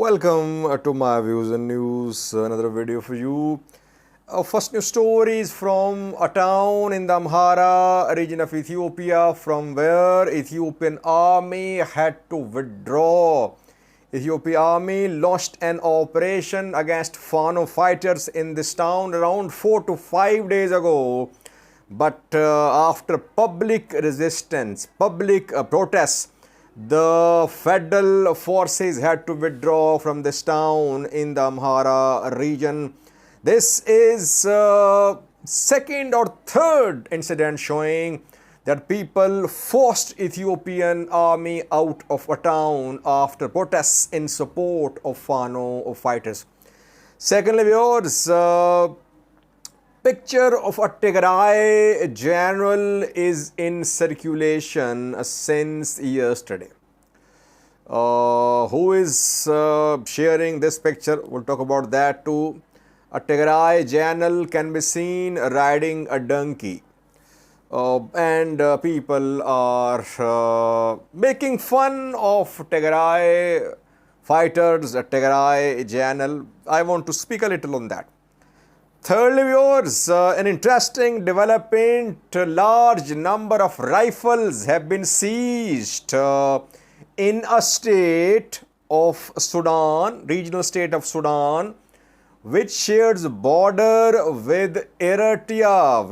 Welcome to my views and news. Another video for you. First news story is from a town in the Amhara region of Ethiopia, from where Ethiopian army had to withdraw. Ethiopian army launched an operation against Fano fighters in this town around 4 to 5 days ago. But after public resistance, public protests, the federal forces had to withdraw from this town in the Amhara region. This is second or third incident showing that people forced Ethiopian army out of a town after protests in support of Fano fighters. Secondly, viewers, picture of a Tigray general is in circulation since yesterday. Who is sharing this picture? We'll talk about that too. A Tigray general can be seen riding a donkey. And people are making fun of Tigray fighters, a Tigray general. I want to speak a little on that. Thirdly, viewers, an interesting development. A large number of rifles have been seized in a state of Sudan, regional state of Sudan, which shares border with Eritrea,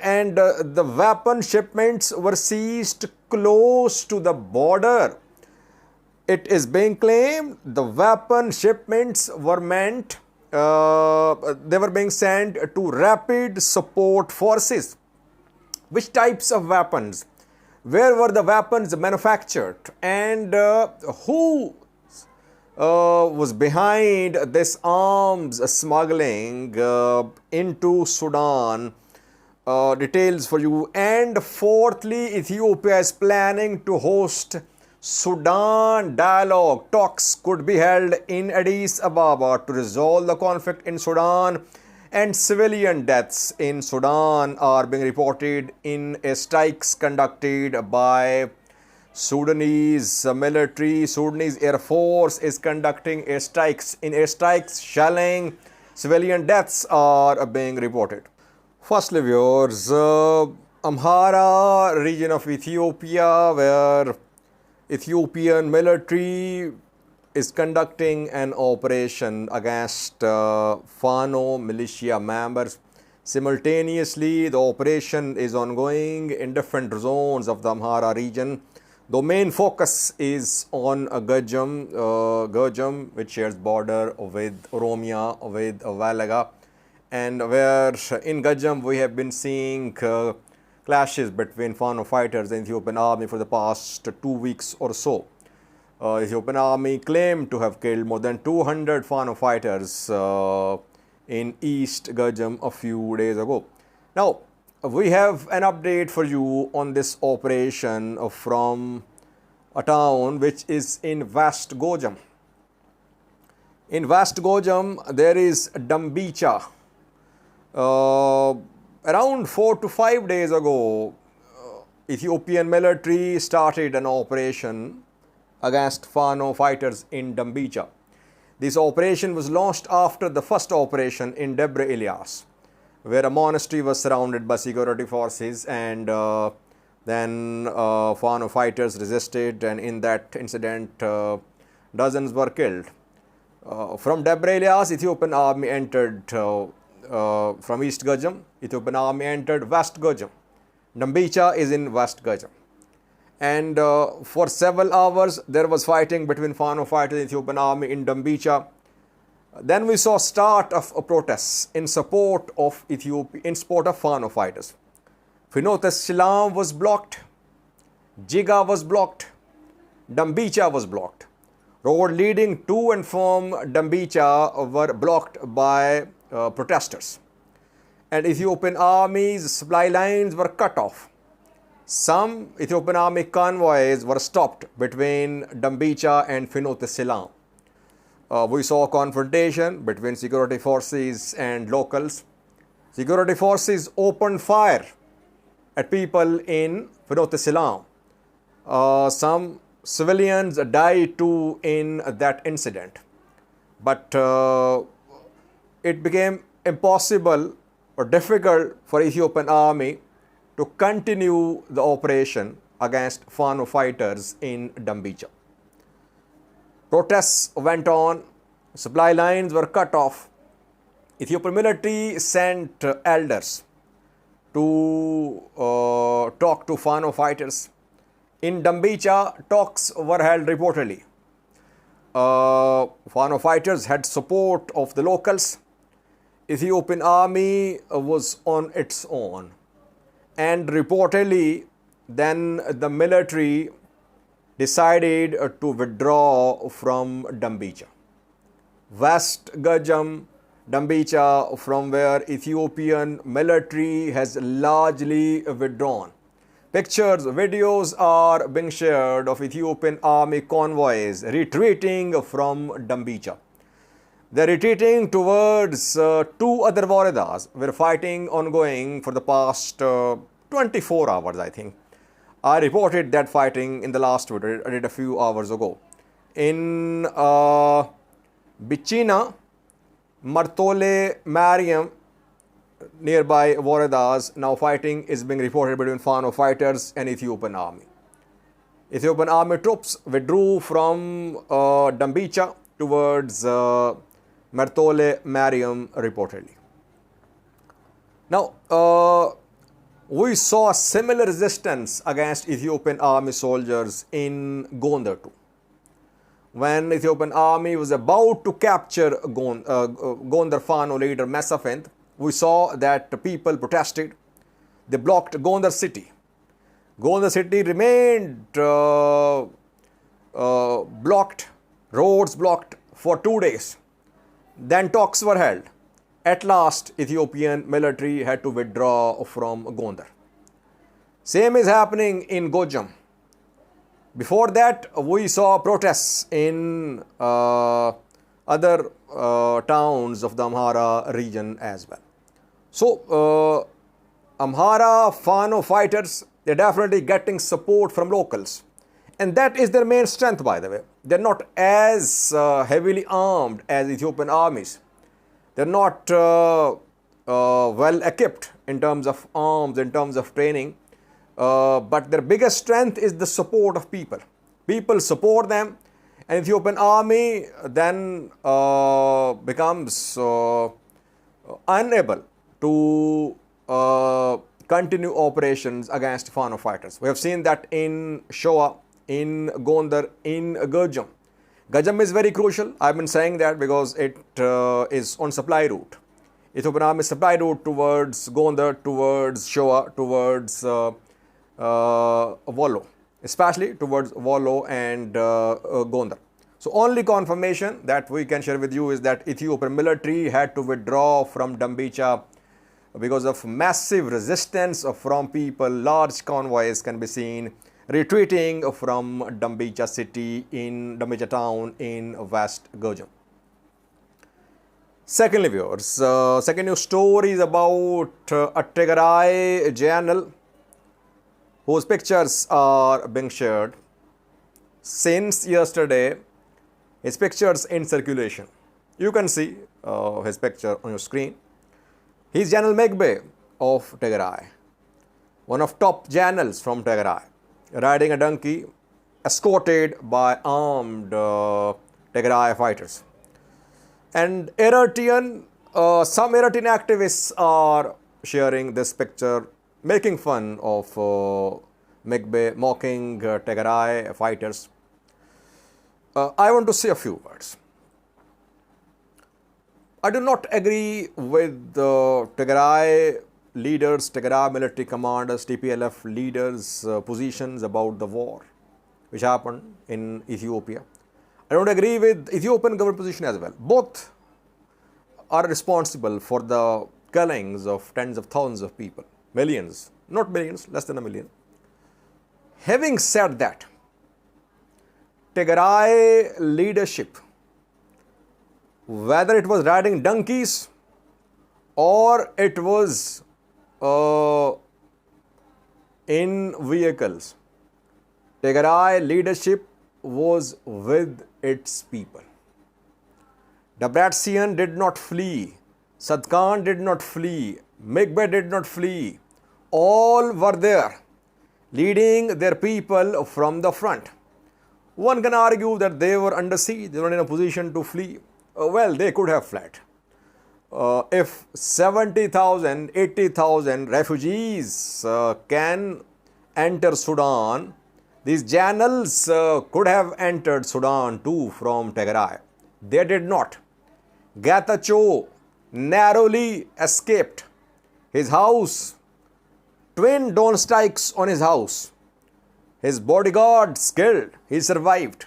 and the weapon shipments were seized close to the border. It is being claimed the weapon shipments were they were being sent to rapid support forces. Which types of weapons? Where were the weapons manufactured? And who was behind this arms smuggling into Sudan? Details for you. And fourthly, Ethiopia is planning to host Sudan dialogue. Talks could be held in Addis Ababa to resolve the conflict in Sudan, and civilian deaths in Sudan are being reported in strikes conducted by Sudanese military. Sudanese Air Force is conducting airstrikes, shelling. Civilian deaths are being reported. Firstly, viewers, Amhara region of Ethiopia, where Ethiopian military is conducting an operation against Fano militia members. Simultaneously, the operation is ongoing in different zones of the Amhara region. The main focus is on Gurjam, which shares border with Oromia, with Valaga, and where in Gurjam we have been seeing clashes between Fano fighters and Ethiopian army for the past 2 weeks or so. Ethiopian army claimed to have killed more than 200 Fano fighters in East Gurjam a few days ago. Now, we have an update for you on this operation from a town which is in West Gurjam. In West Gurjam, there is Dambicha. Around 4 to 5 days ago, Ethiopian military started an operation against Fano fighters in Dambicha. This operation was launched after the first operation in Debre Elias, where a monastery was surrounded by security forces, and then Fano fighters resisted, and in that incident, dozens were killed. From Debre Elias, Ethiopian army entered from East Gurjam. Ethiopian army entered West Gurjam. Dambicha is in West Gurjam. And for several hours, there was fighting between Fano fighters and Ethiopian army in Dambicha. Then we saw start of protests in support of Fano fighters. Finote Silam was blocked. Jiga was blocked. Dambicha was blocked. Road leading to and from Dambicha were blocked by protesters. And Ethiopian army's supply lines were cut off. Some Ethiopian army convoys were stopped between Dambicha and Finote Silam. We saw confrontation between security forces and locals. Security forces opened fire at people in Finote Silam. Some civilians died too in that incident. But it became impossible or difficult for Ethiopian army to continue the operation against Fano fighters in Dambicha. Protests went on, supply lines were cut off. Ethiopian military sent elders to talk to Fano fighters. In Dambicha, talks were held reportedly. Fano fighters had support of the locals. Ethiopian army was on its own. And reportedly, then the military decided to withdraw from Dambicha. West Gajam, Dambicha, from where Ethiopian military has largely withdrawn. Pictures, videos are being shared of Ethiopian army convoys retreating from Dambicha. They're retreating towards two other Waradas where fighting ongoing for the past 24 hours, I think. I reported that fighting in the last video, I did a few hours ago. In Bichina, Martole, Mariam, nearby Waradas, now fighting is being reported between Fano fighters and Ethiopian army. Ethiopian army troops withdrew from Dambicha towards Martole, Mariam, reportedly. Now, we saw similar resistance against Ethiopian army soldiers in Gondar too. When Ethiopian army was about to capture Gondar Fano leader Mesafint, we saw that people protested. They blocked Gondar city. Gondar city remained blocked, roads blocked for 2 days. Then talks were held. At last, Ethiopian military had to withdraw from Gondar. Same is happening in Gojam. Before that, we saw protests in other towns of the Amhara region as well. So, Amhara Fano fighters, they're definitely getting support from locals. And that is their main strength, by the way. They're not as heavily armed as Ethiopian armies. They're not well equipped in terms of arms, in terms of training. But their biggest strength is the support of people. People support them, and Ethiopian army then becomes unable to continue operations against Fano fighters. We have seen that in Shoa, in Gondar, in Gajam. Gajam is very crucial. I've been saying that because it is on supply route. Ethiopian army supply route towards Gondar, towards Shoa, towards Wollo, especially towards Wollo and Gondar. So only confirmation that we can share with you is that Ethiopian military had to withdraw from Dambicha because of massive resistance from people. Large convoys can be seen retreating from Dambicha city in Dambicha town in West Gojam. Secondly, viewers, second news story is about a Tigray general whose pictures are being shared. Since yesterday, his pictures in circulation. You can see his picture on your screen. He's General Migbe of Tigray, one of top generals from Tigray, riding a donkey, escorted by armed Tigray fighters. And Eritrean, some Eritrean activists are sharing this picture, making fun of Migbe, mocking Tigray fighters. I want to say a few words. I do not agree with the Tigray leaders, Tigray military commanders, TPLF leaders' positions about the war which happened in Ethiopia. I don't agree with Ethiopian government position as well. Both are responsible for the killings of tens of thousands of people. Millions, not millions, less than a million. Having said that, Tigray leadership, whether it was riding donkeys or it was in vehicles, Tigray leadership was with its people. Debretsion did not flee. Sadkan did not flee. Migbe did not flee. All were there, leading their people from the front. One can argue that they were under siege, they were in a position to flee. Well, they could have fled. If 70,000, 80,000 refugees can enter Sudan, these generals could have entered Sudan too from Tigray. They did not. Getachew narrowly escaped. His house, twin drone strikes on his house. His bodyguards killed. He survived.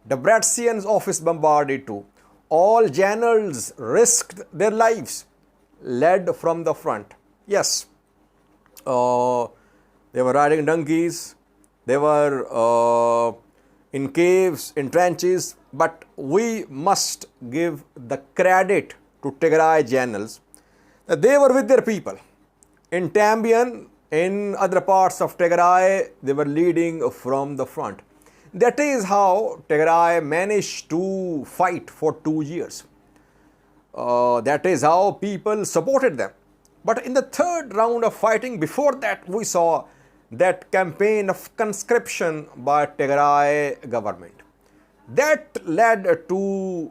Debretsian's office bombarded too. All generals risked their lives, led from the front. Yes, they were riding donkeys. They were in caves, in trenches. But we must give the credit to Tigray generals that they were with their people. In Tambian, in other parts of Tigray, they were leading from the front. That is how Tigray managed to fight for 2 years. That is how people supported them. But in the third round of fighting, before that, we saw that campaign of conscription by Tigray government. That led to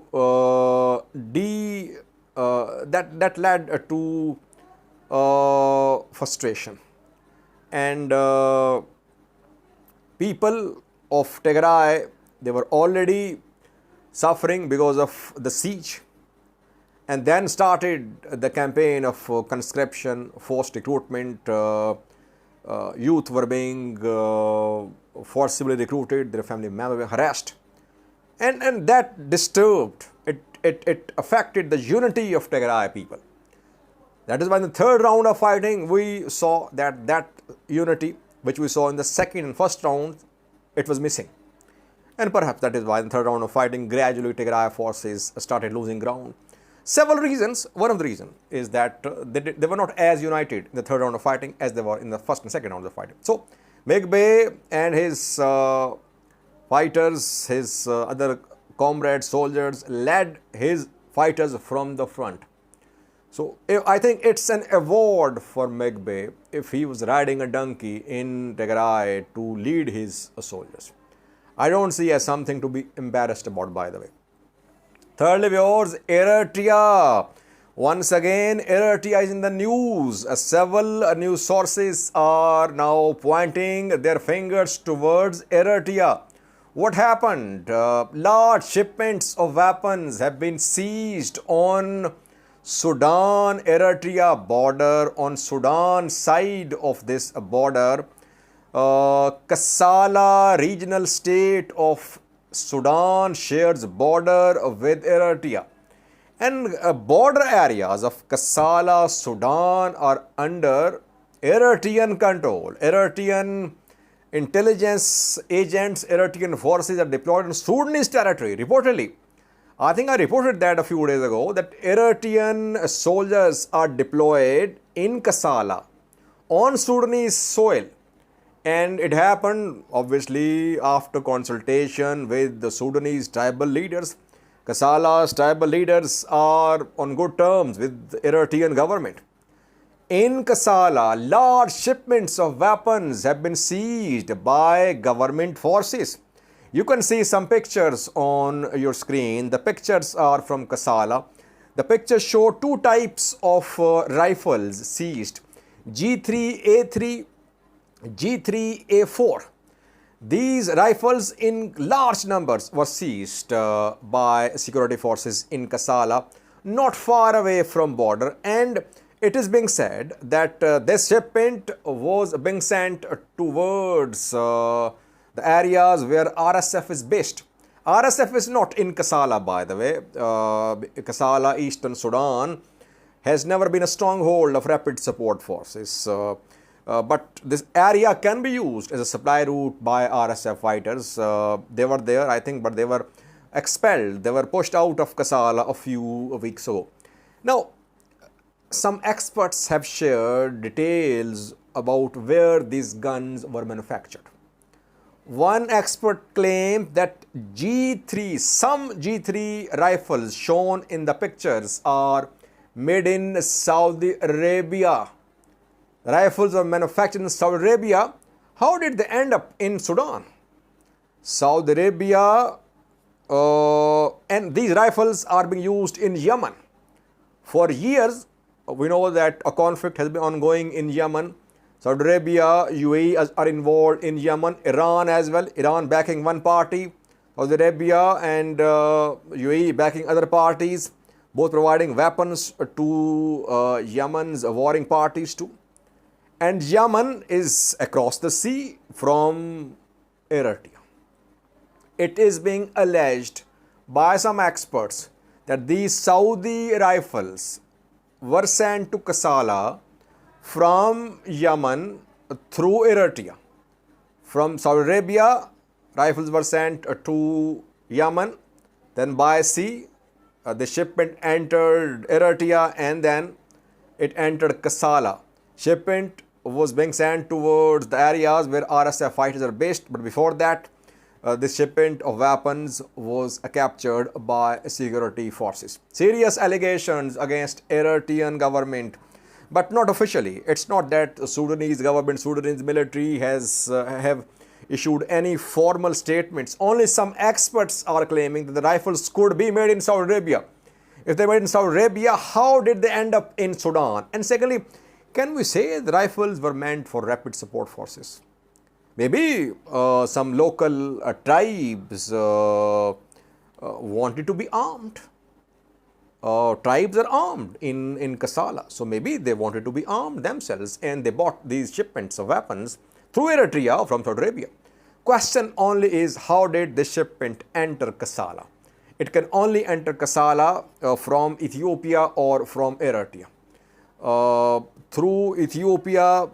frustration, and people of Tigray, they were already suffering because of the siege, and then started the campaign of conscription, forced recruitment. Youth were being forcibly recruited, their family members were harassed, and that disturbed, it affected the unity of Tigray people. That is why in the third round of fighting, we saw that unity, which we saw in the second and first round, it was missing. And perhaps that is why in the third round of fighting, gradually Tigray forces started losing ground. Several reasons. One of the reasons is that they were not as united in the third round of fighting as they were in the first and second rounds of fighting. So, Migbe and his fighters, his other comrades, soldiers, led his fighters from the front. So, I think it's an award for Migbe if he was riding a donkey in Tigray to lead his soldiers. I don't see as something to be embarrassed about, by the way. Thirdly, viewers, Eritrea. Once again, Eritrea is in the news. Several news sources are now pointing their fingers towards Eritrea. What happened? Large shipments of weapons have been seized on Sudan-Eritrea border. On Sudan side of this border, Kassala regional state of Sudan shares border with Eritrea, and border areas of Kassala, Sudan are under Eritrean control. Eritrean intelligence agents, Eritrean forces are deployed in Sudanese territory. Reportedly, I think I reported that a few days ago, that Eritrean soldiers are deployed in Kassala on Sudanese soil. And it happened, obviously, after consultation with the Sudanese tribal leaders. Kassala's tribal leaders are on good terms with the Eritrean government. In Kassala, large shipments of weapons have been seized by government forces. You can see some pictures on your screen. The pictures are from Kassala. The pictures show two types of rifles seized: G3A3, G3A4. These rifles in large numbers were seized by security forces in Kassala, not far away from border, and it is being said that this shipment was being sent towards the areas where RSF is based. RSF is not in Kassala, by the way. Kassala, Eastern Sudan, has never been a stronghold of rapid support forces. But this area can be used as a supply route by RSF fighters. They were there, I think, but they were expelled. They were pushed out of Kassala a few weeks ago. Now, some experts have shared details about where these guns were manufactured. One expert claimed that some G3 rifles shown in the pictures are made in Saudi Arabia. The rifles are manufactured in Saudi Arabia. How did they end up in Sudan? Saudi Arabia, and these rifles are being used in Yemen. For years, we know that a conflict has been ongoing in Yemen. Saudi Arabia, UAE are involved in Yemen, Iran as well. Iran backing one party, Saudi Arabia and UAE backing other parties, both providing weapons to Yemen's warring parties too. And Yemen is across the sea from Eritrea. It is being alleged by some experts that these Saudi rifles were sent to Kassala from Yemen through Eritrea. From Saudi Arabia, rifles were sent to Yemen, then by sea, the shipment entered Eritrea and then it entered Kassala. Shipment was being sent towards the areas where RSF fighters are based, but before that, this shipment of weapons was captured by security forces. Serious allegations against Eritrean government, but not officially. It's not that the Sudanese government, Sudanese military have issued any formal statements. Only some experts are claiming that the rifles could be made in Saudi Arabia. If they were in Saudi Arabia, how did they end up in Sudan? And secondly, can we say the rifles were meant for rapid support forces? Maybe some local tribes wanted to be armed. Tribes are armed in Kassala. So maybe they wanted to be armed themselves and they bought these shipments of weapons through Eritrea from Saudi Arabia. Question only is, how did this shipment enter Kassala? It can only enter Kassala from Ethiopia or from Eritrea. Through Ethiopia,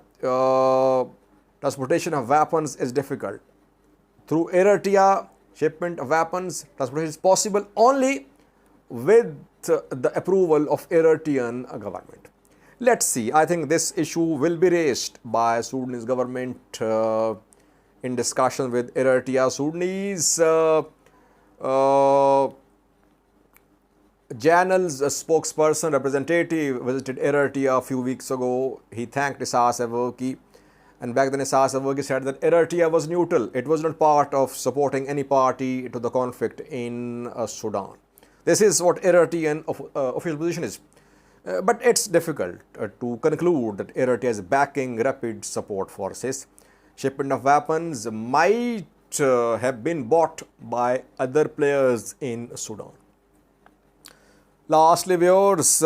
transportation of weapons is difficult. Through Eritrea, shipment of weapons, transportation is possible only with the approval of Eritrean government. Let's see. I think this issue will be raised by Sudanese government in discussion with Eritrea. Sudanese Janel's spokesperson representative visited Eritrea a few weeks ago. He thanked Isaias Afwerki. And back then Isaias Afwerki said that Eritrea was neutral. It was not part of supporting any party to the conflict in Sudan. This is what Eritrean official position is. But it's difficult to conclude that Eritrea is backing rapid support forces. Shipment of weapons might have been bought by other players in Sudan. Lastly, viewers,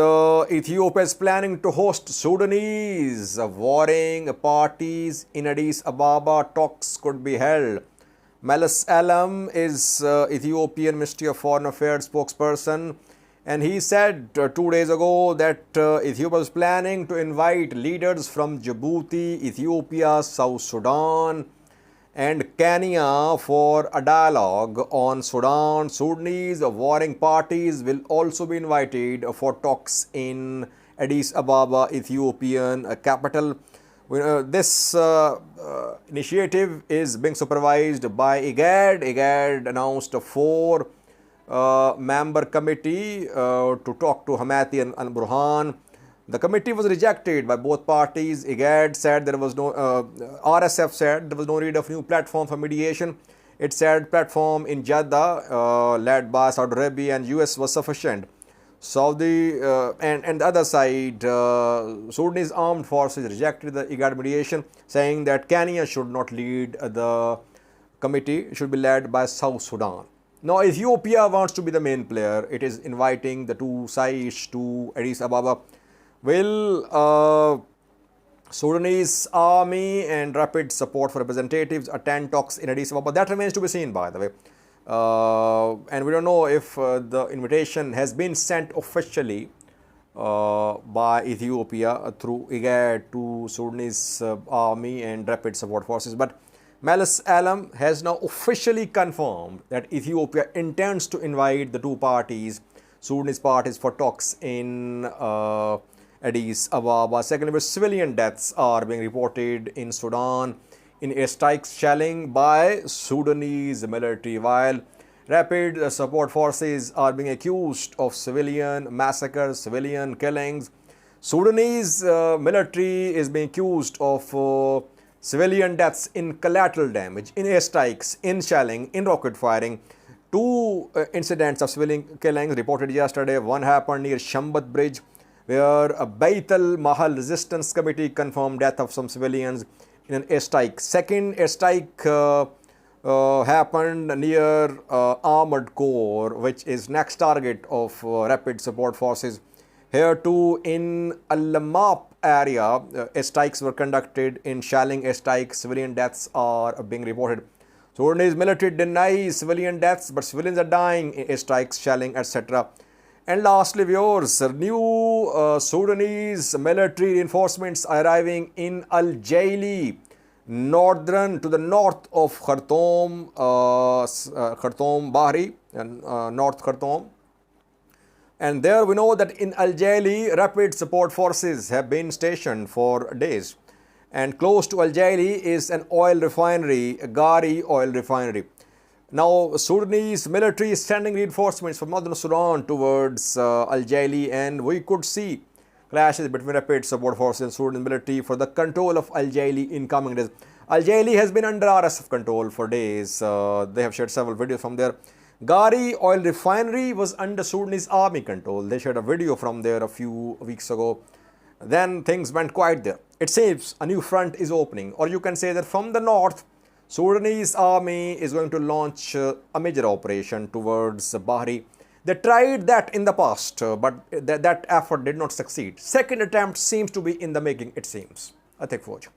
Ethiopia is planning to host Sudanese warring parties in Addis Ababa. Talks could be held. Meles Alam is Ethiopian Ministry of Foreign Affairs spokesperson, and he said 2 days ago that Ethiopia is planning to invite leaders from Djibouti, Ethiopia, South Sudan, and Kenya for a dialogue on Sudan. Sudanese warring parties will also be invited for talks in Addis Ababa, Ethiopian capital. This initiative is being supervised by IGAD. IGAD announced a 4-member committee to talk to Hamathi and Al-Burhan. The committee was rejected by both parties. IGAD said there was no, RSF said there was no need of new platform for mediation. It said platform in Jeddah, led by Saudi Arabia and US, was sufficient. Saudi and the other side, Sudanese armed forces rejected the IGAD mediation, saying that Kenya should not lead the committee, it should be led by South Sudan. Now Ethiopia wants to be the main player. It is inviting the two sides to Addis Ababa. Will Sudanese army and rapid support for representatives attend talks in Addis Ababa? That remains to be seen, by the way. And we don't know if the invitation has been sent officially by Ethiopia through IGAD to Sudanese army and rapid support forces. But Meles Alam has now officially confirmed that Ethiopia intends to invite the two parties, Sudanese parties, for talks in Addis Ababa. Secondly, civilian deaths are being reported in Sudan. in airstrikes shelling by Sudanese military, while rapid support forces are being accused of civilian massacres, civilian killings. Sudanese military is being accused of civilian deaths in collateral damage, in airstrikes, in shelling, in rocket firing. Two incidents of civilian killings reported yesterday. One happened near Shambat Bridge, where a Bait al-Mahal resistance committee confirmed death of some civilians in an airstrike. Second airstrike happened near Armored Corps, which is next target of rapid support forces. Here too, in Al-Lamap area, airstrikes were conducted. In shelling airstrikes, civilian deaths are being reported. Sudanese military denies civilian deaths, but civilians are dying in airstrikes, shelling, etc. And lastly, viewers, new Sudanese military reinforcements are arriving in Al-Jaili, to the north of Khartoum, Khartoum Bahri, and North Khartoum. And there we know that in Al-Jaili, rapid support forces have been stationed for days. And close to Al-Jaili is an oil refinery, a Gari oil refinery. Now, Sudanese military is sending reinforcements from northern Sudan towards Al-Jaili, and we could see clashes between rapid support forces and Sudanese military for the control of Al-Jaili in coming days. Al-Jaili has been under RSF control for days. They have shared several videos from there. Gari oil refinery was under Sudanese army control. They shared a video from there a few weeks ago. Then things went quiet there. It seems a new front is opening, or you can say that from the north, Sudanese army is going to launch a major operation towards Bahri. They tried that in the past, but that effort did not succeed. Second attempt seems to be in the making, it seems. I think, Foj.